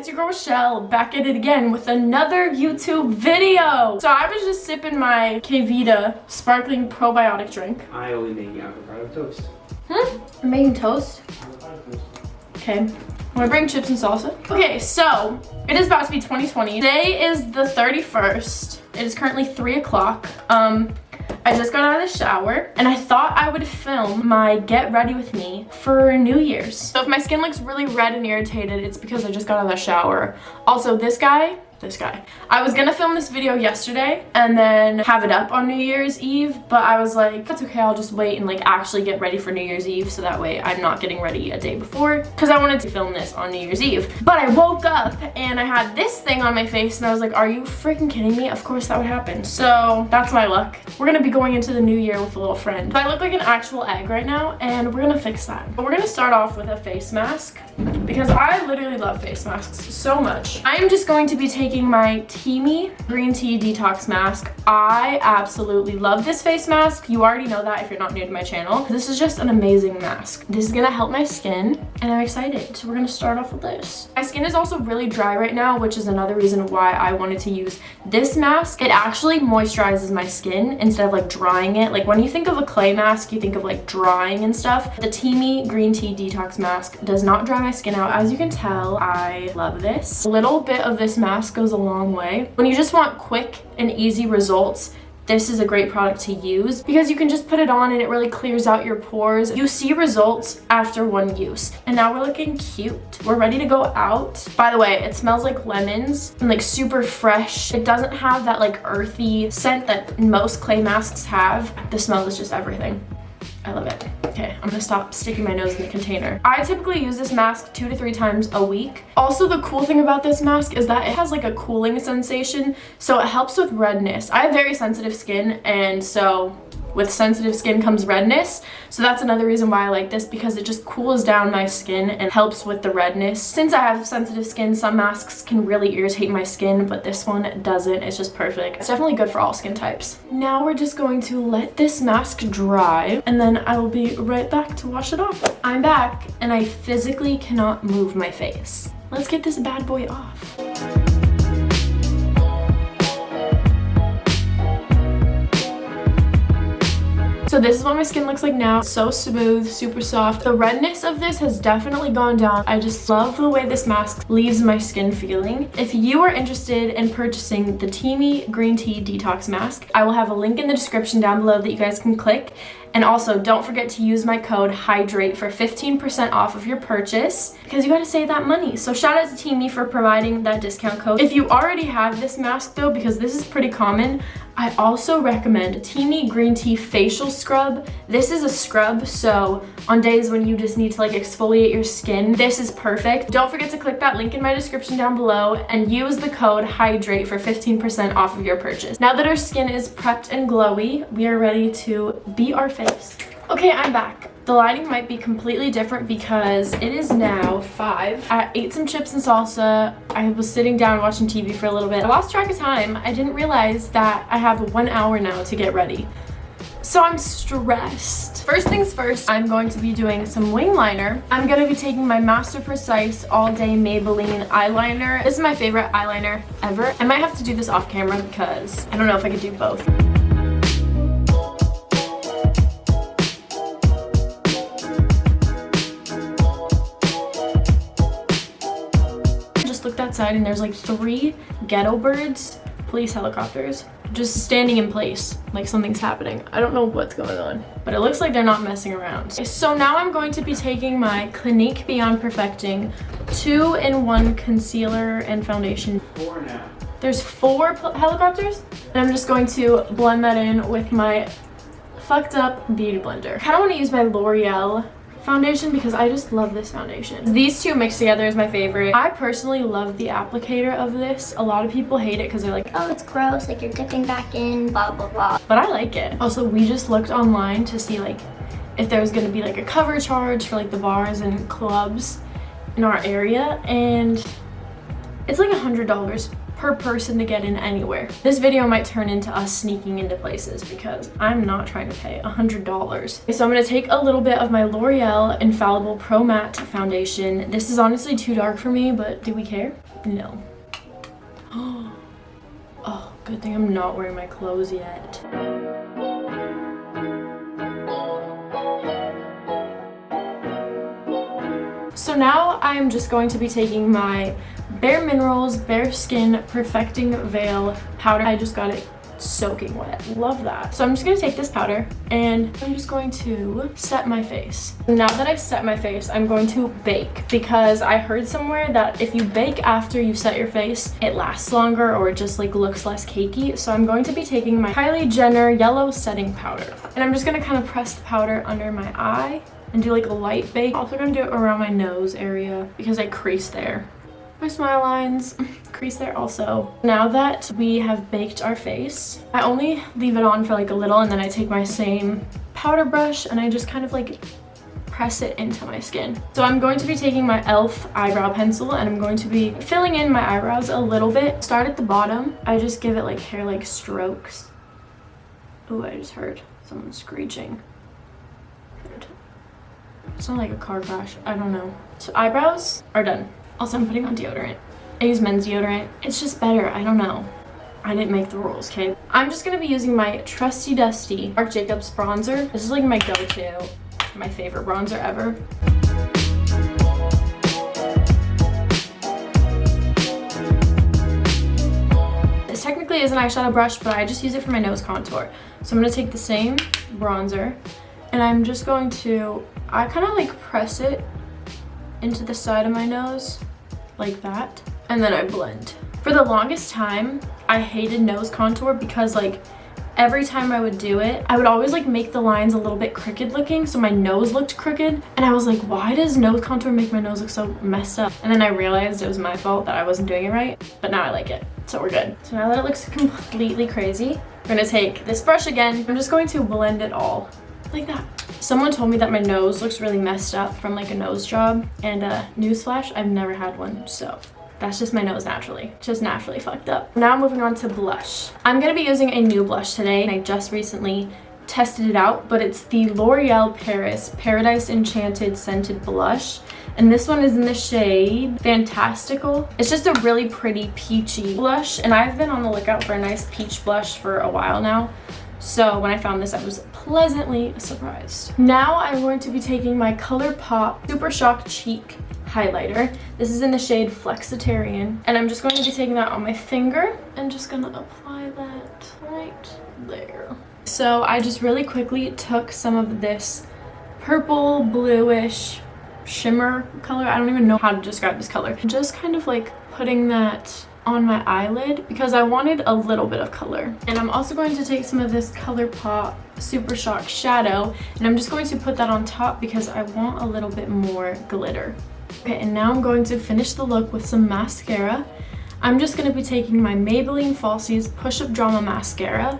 it's your girl Rochelle back at it again with another YouTube video. So I was just sipping my K-Vita sparkling probiotic drink. I only make avocado toast. I'm making toast. Okay. I'm gonna bring chips and salsa. Okay, so it is about to be 2020. Today is the 31st. It is currently 3 o'clock. I just got out of the shower and I thought I would film my get ready with me for New Year's. So if my skin looks really red and irritated, it's because I just got out of the shower. Also, this guy. I was gonna film this video yesterday and then have it up on New Year's Eve, but I was like, that's okay, I'll just wait and like actually get ready for New Year's Eve so that way I'm not getting ready a day before, because I wanted to film this on New Year's Eve. But I woke up and I had this thing on my face and I was like, are you freaking kidding me? Of course that would happen. So that's my luck. We're gonna be going into the new year with a little friend. So I look like an actual egg right now and we're gonna fix that. But we're gonna start off with a face mask because I literally love face masks so much. I am just going to be taking my Teamy green tea detox mask. I absolutely love this face mask. You already know that if you're not new to my channel. This is just an amazing mask. This is gonna help my skin and I'm excited. So we're gonna start off with this. My skin is also really dry right now, which is another reason why I wanted to use this mask. It actually moisturizes my skin instead of like drying it. Like when you think of a clay mask, you think of like drying and stuff. The Teamy green tea detox mask does not dry my skin out. As you can tell, I love this. A little bit of this mask goes a long way. When you just want quick and easy results, this is a great product to use because you can just put it on and it really clears out your pores. You see results after one use. And now we're looking cute. We're ready to go out. By the way, it smells like lemons and like super fresh. It doesn't have that like earthy scent that most clay masks have. The smell is just everything. I love it. Okay, I'm gonna stop sticking my nose in the container. I typically use this mask 2 to 3 times a week. Also, the cool thing about this mask is that it has like a cooling sensation, so it helps with redness. I have very sensitive skin, and so with sensitive skin comes redness. So that's another reason why I like this, because it just cools down my skin and helps with the redness. Since I have sensitive skin, some masks can really irritate my skin, but this one doesn't. It's just perfect. It's definitely good for all skin types. Now we're just going to let this mask dry and then I will be right back to wash it off. I'm back and I physically cannot move my face. Let's get this bad boy off. So this is what my skin looks like now. So smooth, super soft. The redness of this has definitely gone down. I just love the way this mask leaves my skin feeling. If you are interested in purchasing the Teamy green tea detox mask, I will have a link in the description down below that you guys can click. And also, don't forget to use my code HYDRATE for 15% off of your purchase because you gotta save that money. So shout out to Teamy for providing that discount code. If you already have this mask though, because this is pretty common, I also recommend Teamy green tea facial scrub. This is a scrub, so on days when you just need to like exfoliate your skin, this is perfect. Don't forget to click that link in my description down below and use the code HYDRATE for 15% off of your purchase. Now that our skin is prepped and glowy, we are ready to be our face. Okay, I'm back. The lighting might be completely different because it is now 5. I ate some chips and salsa. I was sitting down watching TV for a little bit. I lost track of time. I didn't realize that I have 1 hour now to get ready. So I'm stressed. First things first, I'm going to be doing some wing liner. I'm going to be taking my Master Precise All Day Maybelline eyeliner. This is my favorite eyeliner ever. I might have to do this off camera because I don't know if I could do both. Looked outside and there's like 3 ghetto birds, police helicopters, just standing in place like something's happening. I don't know what's going on, but it looks like they're not messing around. So now I'm going to be taking my Clinique Beyond Perfecting 2-in-1 concealer and foundation. 4 now. There's 4 helicopters, and I'm just going to blend that in with my fucked up beauty blender. I kind of want to use my L'Oreal foundation because I just love this foundation. These two mixed together is my favorite. I personally love the applicator of this. A lot of people hate it because they're like, oh, it's gross, like you're dipping back in, blah, blah, blah. But I like it. Also, we just looked online to see like if there was gonna be like a cover charge for like the bars and clubs in our area, and it's like $100 per person to get in anywhere. This video might turn into us sneaking into places because I'm not trying to pay $100. Okay, so I'm gonna take a little bit of my L'Oreal Infallible Pro Matte foundation. This is honestly too dark for me, but do we care? No. Oh, good thing I'm not wearing my clothes yet. So now I'm just going to be taking my Bare Minerals Bare Skin Perfecting Veil powder. I just got it soaking wet. Love that. So I'm just going to take this powder and I'm just going to set my face. Now that I've set my face, I'm going to bake because I heard somewhere that if you bake after you set your face, it lasts longer or it just like looks less cakey. So I'm going to be taking my Kylie Jenner Yellow Setting Powder and I'm just going to kind of press the powder under my eye and do like a light bake. I'm also gonna do it around my nose area because I crease there. My smile lines crease there also. Now that we have baked our face, I only leave it on for like a little and then I take my same powder brush and I just kind of like press it into my skin. So I'm going to be taking my e.l.f. eyebrow pencil and I'm going to be filling in my eyebrows a little bit. Start at the bottom. I just give it like hair-like strokes. Oh, I just heard someone screeching. It's not like a car crash. I don't know. So eyebrows are done. Also, I'm putting on deodorant. I use men's deodorant. It's just better. I don't know. I didn't make the rules, okay? I'm just gonna be using my trusty dusty Marc Jacobs bronzer. This is like my go-to, my favorite bronzer ever. This technically is an eyeshadow brush, but I just use it for my nose contour. So I'm gonna take the same bronzer and I'm just going to, I kind of like press it into the side of my nose like that. And then I blend. For the longest time, I hated nose contour because like every time I would do it, I would always like make the lines a little bit crooked looking. So my nose looked crooked. And I was like, why does nose contour make my nose look so messed up? And then I realized it was my fault that I wasn't doing it right. But now I like it. So we're good. So now that it looks completely crazy, we're gonna take this brush again. I'm just going to blend it all like that. Someone told me that my nose looks really messed up from like a nose job, and newsflash, I've never had one, so that's just my nose naturally, just naturally fucked up. Now I'm moving on to blush. I'm gonna be using a new blush today, and I just recently tested it out, but it's the L'Oreal Paris Paradise Enchanted Scented Blush, and this one is in the shade Fantastical. It's just a really pretty peachy blush, and I've been on the lookout for a nice peach blush for a while now. So when I found this, I was pleasantly surprised. Now I'm going to be taking my ColourPop Super Shock Cheek highlighter. This is in the shade Flexitarian. And I'm just going to be taking that on my finger and just gonna apply that right there. So I just really quickly took some of this purple, bluish shimmer color. I don't even know how to describe this color. Just kind of like putting that on my eyelid because I wanted a little bit of color. And I'm also going to take some of this ColourPop Super Shock shadow and I'm just going to put that on top because I want a little bit more glitter. Okay, and now I'm going to finish the look with some mascara. I'm just going to be taking my Maybelline Falsies Push Up Drama Mascara.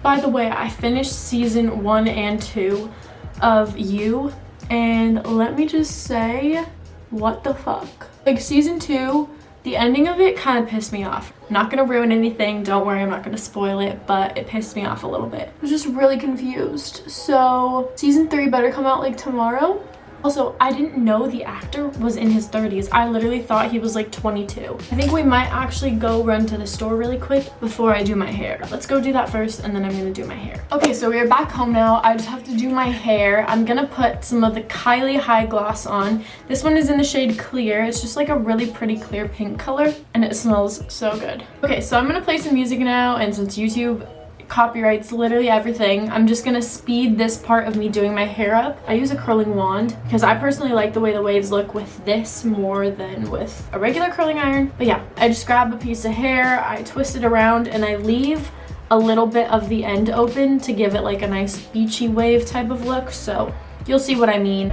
By the way, I finished season 1 and 2 of You, and let me just say, what the fuck? Like season 2, the ending of it kind of pissed me off. Not gonna ruin anything, don't worry, I'm not gonna spoil it, but it pissed me off a little bit. I was just really confused. So season 3 better come out like tomorrow. Also, I didn't know the actor was in his 30s. I literally thought he was like 22. I think we might actually go run to the store really quick before I do my hair. Let's go do that first and then I'm gonna do my hair. Okay, so we are back home now. I just have to do my hair. I'm gonna put some of the Kylie High Gloss on. This one is in the shade Clear. It's just like a really pretty clear pink color and it smells so good. Okay, so I'm gonna play some music now, and since YouTube copyrights literally everything, I'm just gonna speed this part of me doing my hair up. I use a curling wand because I personally like the way the waves look with this more than with a regular curling iron. But yeah, I just grab a piece of hair, I twist it around, and I leave a little bit of the end open to give it like a nice beachy wave type of look. So you'll see what I mean.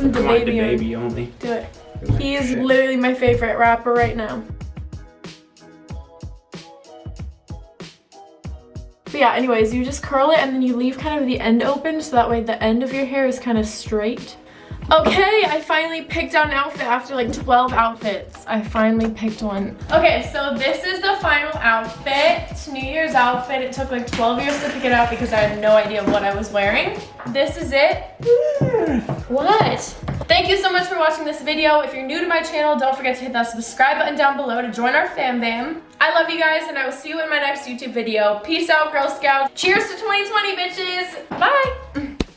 The baby only. Do it. He is literally my favorite rapper right now. But yeah, anyways, you just curl it and then you leave kind of the end open so that way the end of your hair is kind of straight. Okay, I finally picked out an outfit after like 12 outfits. I finally picked one. Okay, so this is the final outfit. New Year's outfit. It took like 12 years to pick it out because I had no idea what I was wearing. This is it. What? Thank you so much for watching this video. If you're new to my channel, don't forget to hit that subscribe button down below to join our fam bam. I love you guys and I will see you in my next YouTube video. Peace out, Girl Scouts. Cheers to 2020, bitches. Bye.